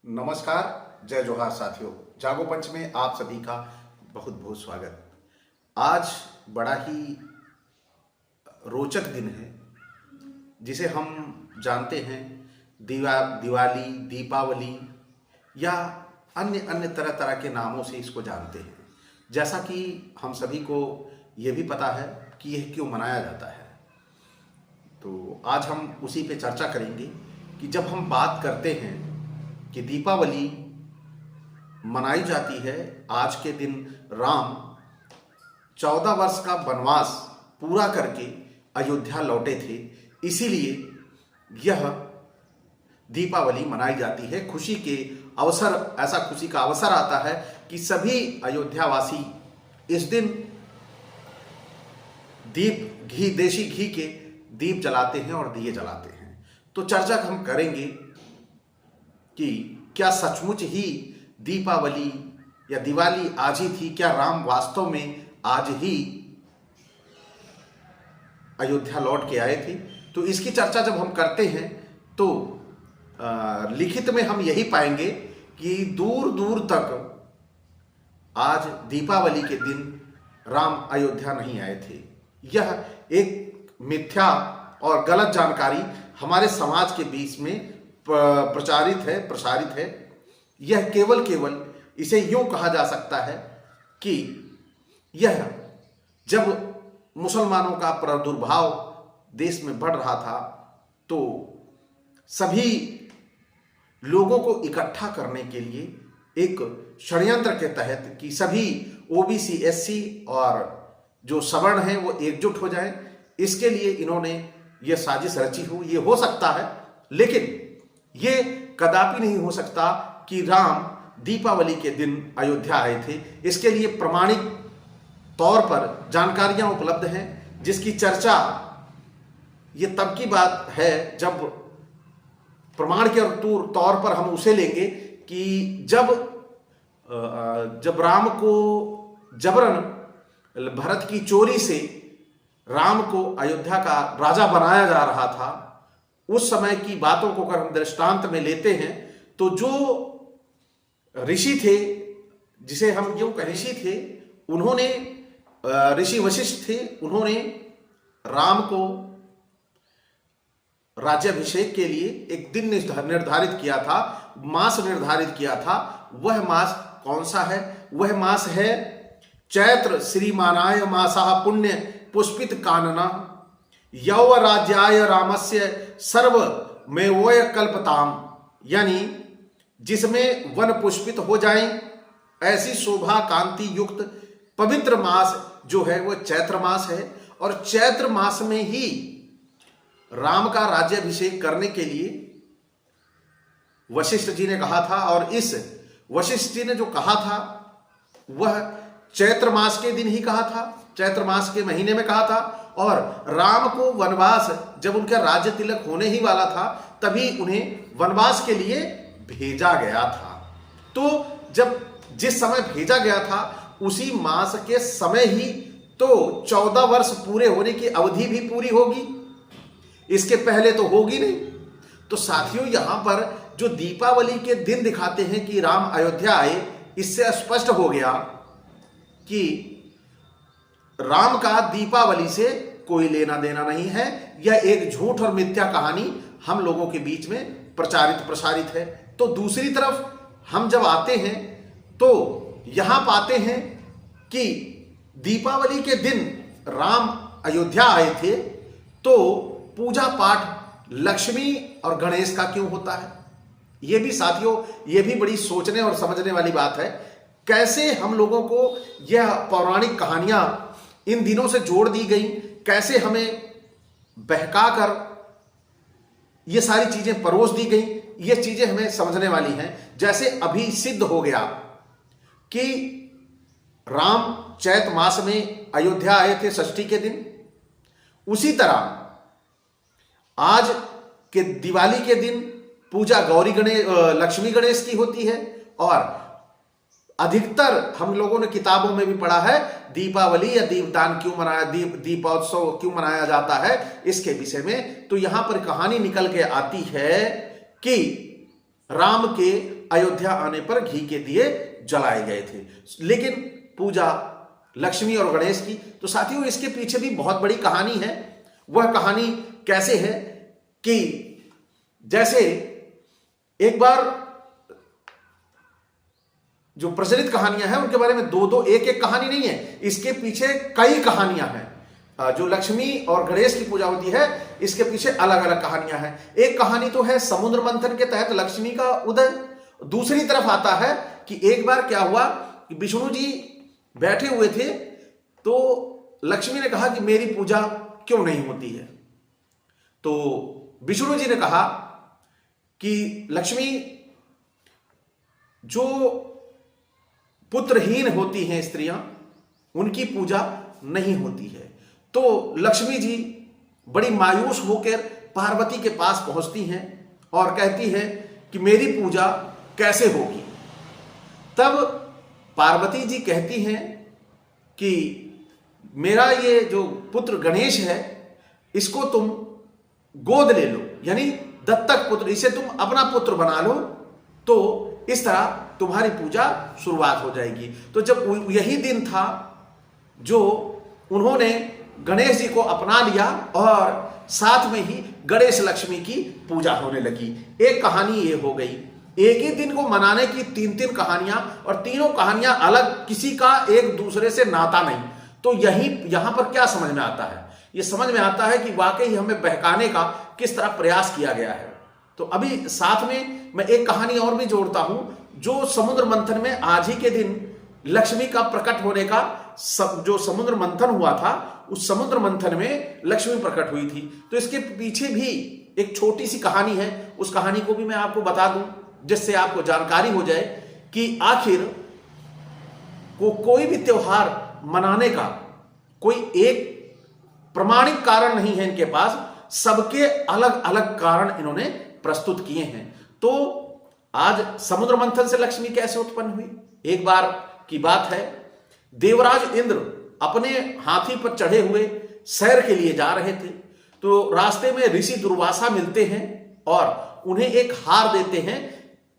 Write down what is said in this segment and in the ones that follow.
नमस्कार, जय जोहार साथियों। जागो पंच में आप सभी का बहुत बहुत स्वागत। आज बड़ा ही रोचक दिन है जिसे हम जानते हैं दिवाली, दीपावली या अन्य अन्य तरह तरह के नामों से इसको जानते हैं। जैसा कि हम सभी को ये भी पता है कि यह क्यों मनाया जाता है, तो आज हम उसी पे चर्चा करेंगे कि जब हम बात करते हैं कि दीपावली मनाई जाती है, आज के दिन राम 14 वर्ष का वनवास पूरा करके अयोध्या लौटे थे, इसीलिए यह दीपावली मनाई जाती है। खुशी के अवसर, ऐसा खुशी का अवसर आता है कि सभी अयोध्यावासी इस दिन दीप, घी, देशी घी के दीप जलाते हैं और दिए जलाते हैं। तो चर्चा हम करेंगे कि क्या सचमुच ही दीपावली या दिवाली आज ही थी? क्या राम वास्तव में आज ही अयोध्या लौट के आए थे? तो इसकी चर्चा जब हम करते हैं तो लिखित में हम यही पाएंगे कि दूर दूर तक आज दीपावली के दिन राम अयोध्या नहीं आए थे। यह एक मिथ्या और गलत जानकारी हमारे समाज के बीच में प्रसारित है। यह केवल इसे यूं कहा जा सकता है कि यह जब मुसलमानों का प्रादुर्भाव देश में बढ़ रहा था तो सभी लोगों को इकट्ठा करने के लिए एक षड्यंत्र के तहत कि सभी ओबीसी, एससी और जो सवर्ण हैं वो एकजुट हो जाएं, इसके लिए इन्होंने ये साजिश रची हो। ये हो सकता है, लेकिन ये कदापि नहीं हो सकता कि राम दीपावली के दिन अयोध्या आए थे। इसके लिए प्रमाणिक तौर पर जानकारियां उपलब्ध हैं, जिसकी चर्चा ये तब की बात है जब प्रमाण के तौर पर हम उसे लेंगे कि जब राम को जबरन भरत की चोरी से राम को अयोध्या का राजा बनाया जा रहा था, उस समय की बातों को अगर हम दृष्टांत में लेते हैं तो जो ऋषि थे, जिसे हम यूं कह ऋषि थे, उन्होंने ऋषि वशिष्ठ थे, उन्होंने राम को राज्याभिषेक के लिए एक दिन निर्धारित किया था, मास निर्धारित किया था। वह मास कौन सा है? वह मास है चैत्र श्रीमानाय मासः पुण्य पुष्पित कानना यौव राज्याय रामस्य सर्व मेवोय कल्पताम, यानी जिसमें वन पुष्पित हो जाएं, ऐसी शोभा कांति युक्त पवित्र मास जो है वो चैत्र मास है। और चैत्र मास में ही राम का राज्याभिषेक करने के लिए वशिष्ठ जी ने कहा था, और इस वशिष्ठ जी ने जो कहा था वह चैत्र मास के दिन ही कहा था, चैत्र मास के महीने में कहा था। और राम को वनवास, जब उनका राज्य तिलक होने ही वाला था, तभी उन्हें वनवास के लिए भेजा गया था। तो जब जिस समय भेजा गया था उसी मास के समय ही तो 14 वर्ष पूरे होने की अवधि भी पूरी होगी, इसके पहले तो होगी नहीं। तो साथियों, यहां पर जो दीपावली के दिन दिखाते हैं कि राम अयोध्या आए, इससे स्पष्ट हो गया कि राम का दीपावली से कोई लेना देना नहीं है। यह एक झूठ और मिथ्या कहानी हम लोगों के बीच में प्रसारित है। तो दूसरी तरफ हम जब आते हैं तो यहां पाते हैं कि दीपावली के दिन राम अयोध्या आए थे, तो पूजा पाठ लक्ष्मी और गणेश का क्यों होता है? यह भी साथियों, यह भी बड़ी सोचने और समझने वाली बात है। कैसे हम लोगों को यह पौराणिक कहानियां इन दिनों से जोड़ दी गई, कैसे हमें बहकाकर ये सारी चीजें परोस दी गई, ये चीजें हमें समझने वाली हैं। जैसे अभी सिद्ध हो गया कि राम चैत मास में अयोध्या आए थे षष्ठी के दिन, उसी तरह आज के दिवाली के दिन पूजा लक्ष्मी गणेश की होती है। और अधिकतर हम लोगों ने किताबों में भी पढ़ा है दीपावली या दीपदान क्यों मनाया, दीपोत्सव क्यों मनाया जाता है, इसके विषय में। तो यहां पर कहानी निकल के आती है कि राम के अयोध्या आने पर घी के दिए जलाए गए थे। लेकिन पूजा लक्ष्मी और गणेश की, तो साथियों इसके पीछे भी बहुत बड़ी कहानी है। वह कहानी कैसे है कि जैसे एक बार जो प्रचलित कहानियां हैं उनके बारे में दो दो एक एक कहानी नहीं है, इसके पीछे कई कहानियां हैं। जो लक्ष्मी और गणेश की पूजा होती है इसके पीछे अलग अलग कहानियां हैं। एक कहानी तो है समुद्र मंथन के तहत लक्ष्मी का उदय। दूसरी तरफ आता है कि एक बार क्या हुआ कि विष्णु जी बैठे हुए थे तो लक्ष्मी ने कहा कि मेरी पूजा क्यों नहीं होती है। तो विष्णु जी ने कहा कि लक्ष्मी, जो पुत्रहीन होती हैं स्त्रियां उनकी पूजा नहीं होती है। तो लक्ष्मी जी बड़ी मायूस होकर पार्वती के पास पहुंचती हैं और कहती हैं कि मेरी पूजा कैसे होगी। तब पार्वती जी कहती हैं कि मेरा ये जो पुत्र गणेश है इसको तुम गोद ले लो, यानी दत्तक पुत्र, इसे तुम अपना पुत्र बना लो, तो इस तरह तुम्हारी पूजा शुरुआत हो जाएगी। तो जब यही दिन था जो उन्होंने गणेश जी को अपना लिया और साथ में ही गणेश लक्ष्मी की पूजा होने लगी। एक कहानी ये हो गई। एक ही दिन को मनाने की तीन तीन कहानियां, और तीनों कहानियां अलग, किसी का एक दूसरे से नाता नहीं। तो यहां पर क्या समझ में आता है? ये समझ में आता है कि वाकई हमें बहकाने का किस तरह प्रयास किया गया है। तो अभी साथ में मैं एक कहानी और भी जोड़ता हूं, जो समुद्र मंथन में आज ही के दिन लक्ष्मी का प्रकट होने का जो समुद्र मंथन हुआ था, उस समुद्र मंथन में लक्ष्मी प्रकट हुई थी। तो इसके पीछे भी एक छोटी सी कहानी है, उस कहानी को भी मैं आपको बता दूं जिससे आपको जानकारी हो जाए कि आखिर कोई भी त्योहार मनाने का कोई एक प्रमाणिक कारण नहीं है इनके पास, सबके अलग अलग कारण इन्होंने प्रस्तुत किए हैं। तो आज समुद्र मंथन से लक्ष्मी कैसे उत्पन्न हुई? एक बार की बात है, देवराज इंद्र अपने हाथी पर चढ़े हुए सैर के लिए जा रहे थे। तो रास्ते में ऋषि दुर्वासा मिलते हैं और उन्हें एक हार देते हैं,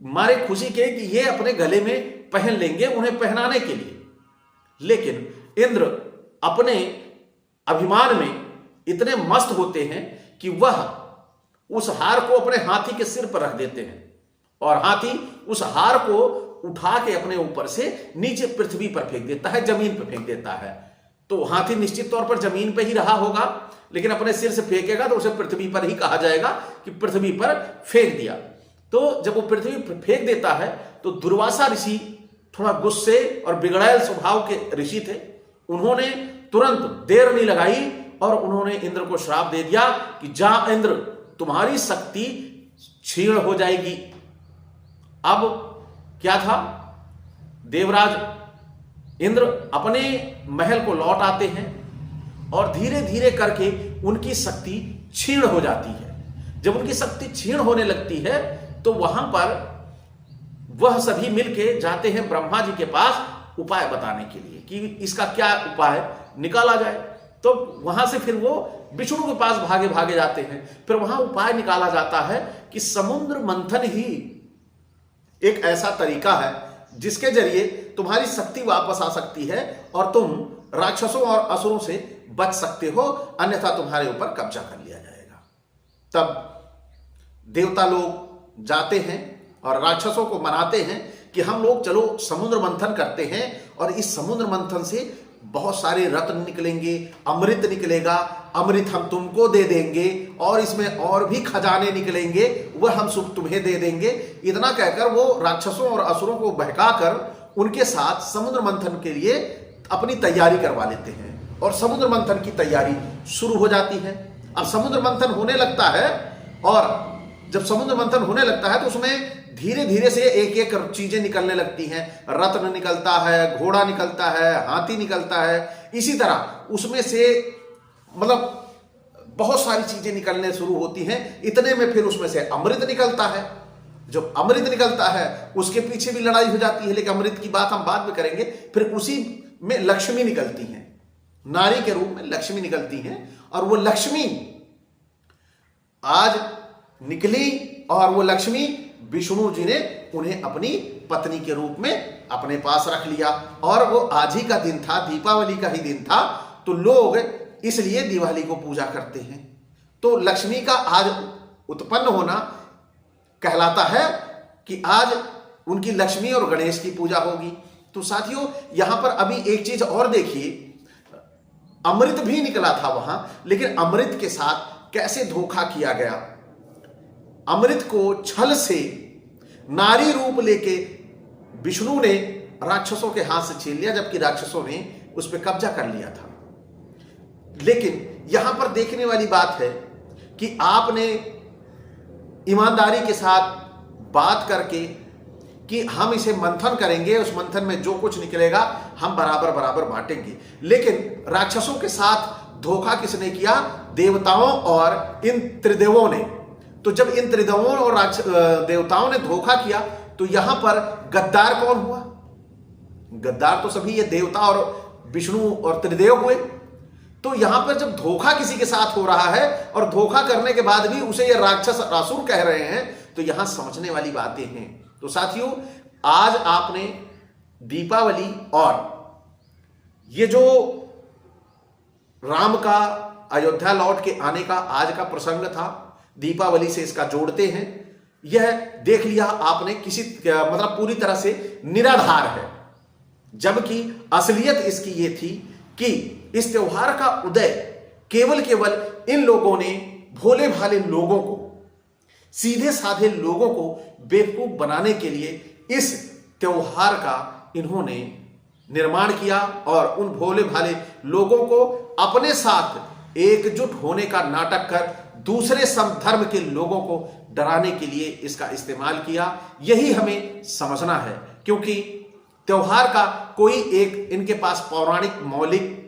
मारे खुशी के कि ये अपने गले में पहन लेंगे उन्हें पहनाने के लिए। लेकिन इंद्र अपने अभिमान में इतने मस्त होते हैं कि वह उस हार को अपने हाथी के सिर पर रख देते हैं और हाथी उस हार को उठा के अपने ऊपर से नीचे पृथ्वी पर फेंक देता है, जमीन पर फेंक देता है। तो हाथी निश्चित तौर पर जमीन पर ही रहा होगा, लेकिन अपने सिर से फेंकेगा तो उसे पृथ्वी पर ही कहा जाएगा कि पृथ्वी पर फेंक दिया। तो जब वो पृथ्वी पर फेंक देता है तो दुर्वासा ऋषि थोड़ा गुस्से और बिगड़ैल स्वभाव के ऋषि थे। उन्होंने तुरंत देर नहीं लगाई और उन्होंने इंद्र को श्राप दे दिया कि जा इंद्र, तुम्हारी शक्ति क्षीण हो जाएगी। अब क्या था, देवराज इंद्र अपने महल को लौट आते हैं और धीरे धीरे करके उनकी शक्ति क्षीण हो जाती है। जब उनकी शक्ति क्षीण होने लगती है तो वहां पर वह सभी मिलके जाते हैं ब्रह्मा जी के पास उपाय बताने के लिए कि इसका क्या उपाय निकाला जाए। तो वहां से फिर वो विष्णु के पास भागे भागे जाते हैं। फिर वहां उपाय निकाला जाता है कि समुद्र मंथन ही एक ऐसा तरीका है जिसके जरिए तुम्हारी शक्ति वापस आ सकती है और तुम राक्षसों और असुरों से बच सकते हो, अन्यथा तुम्हारे ऊपर कब्जा कर लिया जाएगा। तब देवता लोग जाते हैं और राक्षसों को मनाते हैं कि हम लोग चलो समुद्र मंथन करते हैं और इस समुद्र मंथन से बहुत सारे रत्न निकलेंगे, अमृत निकलेगा, अमृत हम तुमको दे देंगे और इसमें और भी खजाने निकलेंगे, वह हम सब तुम्हें दे देंगे। इतना कहकर वो राक्षसों और असुरों को बहकाकर उनके साथ समुद्र मंथन के लिए अपनी तैयारी करवा लेते हैं और समुद्र मंथन की तैयारी शुरू हो जाती है। अब समुद्र मंथन होने लगता है और जब समुद्र मंथन होने लगता है तो उसमें धीरे धीरे से एक एक चीजें निकलने लगती हैं। रत्न निकलता है, घोड़ा निकलता है, हाथी निकलता है, इसी तरह उसमें से मतलब बहुत सारी चीजें निकलने शुरू होती हैं। इतने में फिर उसमें से अमृत निकलता है। जब अमृत निकलता है उसके पीछे भी लड़ाई हो जाती है, लेकिन अमृत की बात हम बाद में करेंगे। फिर उसी में लक्ष्मी निकलती हैं, नारी के रूप में लक्ष्मी निकलती हैं और वो लक्ष्मी आज निकली और वो लक्ष्मी विष्णु जी ने उन्हें अपनी पत्नी के रूप में अपने पास रख लिया। और वो आज ही का दिन था, दीपावली का ही दिन था, तो लोग इसलिए दिवाली को पूजा करते हैं। तो लक्ष्मी का आज उत्पन्न होना कहलाता है कि आज उनकी लक्ष्मी और गणेश की पूजा होगी। तो साथियों, यहां पर अभी एक चीज और देखिए, अमृत भी निकला था वहां, लेकिन अमृत के साथ कैसे धोखा किया गया। अमृत को छल से नारी रूप लेके विष्णु ने राक्षसों के हाथ से छीन लिया, जबकि राक्षसों ने उस पर कब्जा कर लिया था। लेकिन यहां पर देखने वाली बात है कि आपने ईमानदारी के साथ बात करके कि हम इसे मंथन करेंगे, उस मंथन में जो कुछ निकलेगा हम बराबर बराबर बांटेंगे। लेकिन राक्षसों के साथ धोखा किसने किया? देवताओं और इन त्रिदेवों ने। तो जब इन त्रिदेवों और देवताओं ने धोखा किया, तो यहां पर गद्दार कौन हुआ? गद्दार तो सभी ये देवता और विष्णु और त्रिदेव हुए। तो यहां पर जब धोखा किसी के साथ हो रहा है और धोखा करने के बाद भी उसे ये राक्षस असुर कह रहे हैं, तो यहां समझने वाली बातें हैं। तो साथियों, आज आपने दीपावली और ये जो राम का अयोध्या लौट के आने का आज का प्रसंग था, दीपावली से इसका जोड़ते हैं, यह देख लिया आपने किसी मतलब पूरी तरह से निराधार है। जबकि असलियत इसकी ये थी कि इस त्योहार का उदय केवल इन लोगों ने, भोले भाले लोगों को, सीधे साधे लोगों को बेवकूफ बनाने के लिए इस त्योहार का इन्होंने निर्माण किया और उन भोले भाले लोगों को अपने साथ एकजुट होने का नाटक कर दूसरे धर्म के लोगों को डराने के लिए इसका इस्तेमाल किया। यही हमें समझना है, क्योंकि त्योहार का कोई एक इनके पास पौराणिक मौलिक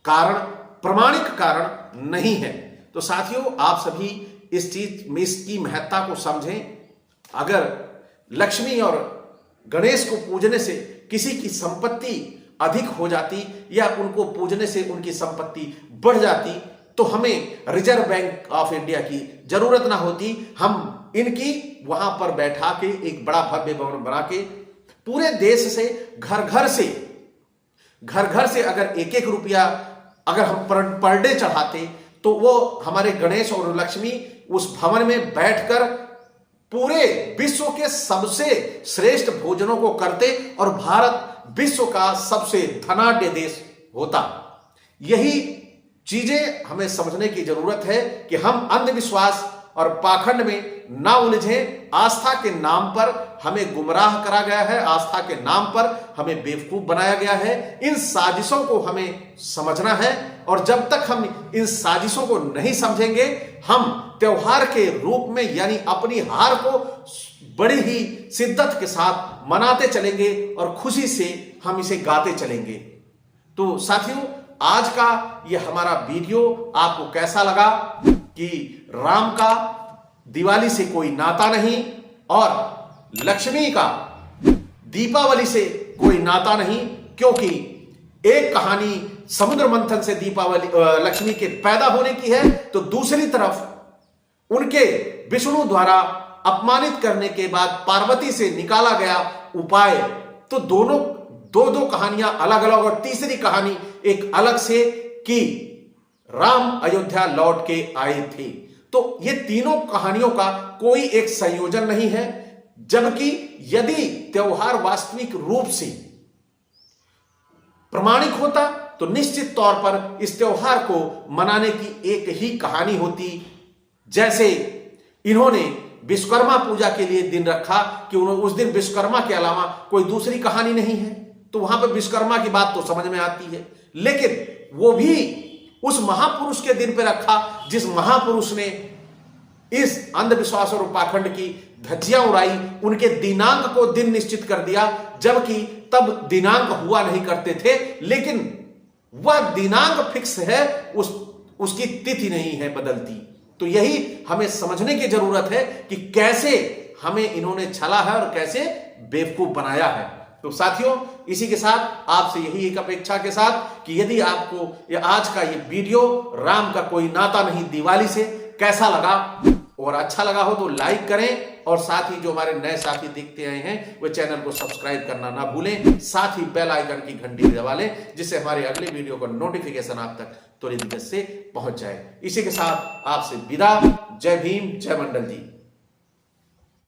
कारण, प्रमाणिक कारण नहीं है। तो साथियों, आप सभी इस चीज में इसकी महत्ता को समझें। अगर लक्ष्मी और गणेश को पूजने से किसी की संपत्ति अधिक हो जाती या उनको पूजने से उनकी संपत्ति बढ़ जाती, तो हमें रिजर्व बैंक ऑफ इंडिया की जरूरत ना होती। हम इनकी वहां पर बैठा के एक बड़ा भव्य भवन बना के पूरे देश से घर घर से अगर एक एक रुपया अगर हम पर डे चढ़ाते, तो वो हमारे गणेश और लक्ष्मी उस भवन में बैठकर पूरे विश्व के सबसे श्रेष्ठ भोजनों को करते और भारत विश्व का सबसे धनाढ्य देश होता। यही चीजें हमें समझने की जरूरत है कि हम अंधविश्वास और पाखंड में ना उलझें। आस्था के नाम पर हमें गुमराह करा गया है, आस्था के नाम पर हमें बेवकूफ बनाया गया है। इन साजिशों को हमें समझना है, और जब तक हम इन साजिशों को नहीं समझेंगे, हम त्योहार के रूप में यानी अपनी हार को बड़ी ही शिद्दत के साथ मनाते चलेंगे और खुशी से हम इसे गाते चलेंगे। तो साथियों, आज का ये हमारा वीडियो आपको कैसा लगा कि राम का दिवाली से कोई नाता नहीं और लक्ष्मी का दीपावली से कोई नाता नहीं, क्योंकि एक कहानी समुद्र मंथन से दीपावली लक्ष्मी के पैदा होने की है, तो दूसरी तरफ उनके विष्णु द्वारा अपमानित करने के बाद पार्वती से निकाला गया उपाय। तो दोनों दो कहानियां अलग अलग, और तीसरी कहानी एक अलग से कि राम अयोध्या लौट के आए थे। तो ये तीनों कहानियों का कोई एक संयोजन नहीं है, जबकि यदि त्योहार वास्तविक रूप से प्रामाणिक होता तो निश्चित तौर पर इस त्योहार को मनाने की एक ही कहानी होती। जैसे इन्होंने विश्वकर्मा पूजा के लिए दिन रखा कि उन्होंने उस दिन विश्वकर्मा के अलावा कोई दूसरी कहानी नहीं है, तो वहां पर विश्वकर्मा की बात तो समझ में आती है, लेकिन वो भी उस महापुरुष के दिन पे रखा जिस महापुरुष ने इस अंधविश्वास और पाखंड की धज्जियां उड़ाई, उनके दिनांक को दिन निश्चित कर दिया, जबकि तब दिनांक हुआ नहीं करते थे, लेकिन वह दिनांक फिक्स है, उसकी तिथि नहीं है बदलती। तो यही हमें समझने की जरूरत है कि कैसे हमें इन्होंने छला है और कैसे बेवकूफ बनाया है। तो साथियों, इसी के साथ आपसे यही एक अपेक्षा के साथ कि यदि आपको आज का ये वीडियो राम का कोई नाता नहीं दिवाली से कैसा लगा, और अच्छा लगा हो तो लाइक करें, और साथ ही जो हमारे नए साथी देखते आए हैं वो चैनल को सब्सक्राइब करना ना भूलें, साथ ही बेल आइकन की घंटी भी दबा लें, जिससे हमारे अगले वीडियो का नोटिफिकेशन आप तक त्वरित गति से पहुंच जाए। इसी के साथ आपसे विदा। जय भीम, जय मंडल जी।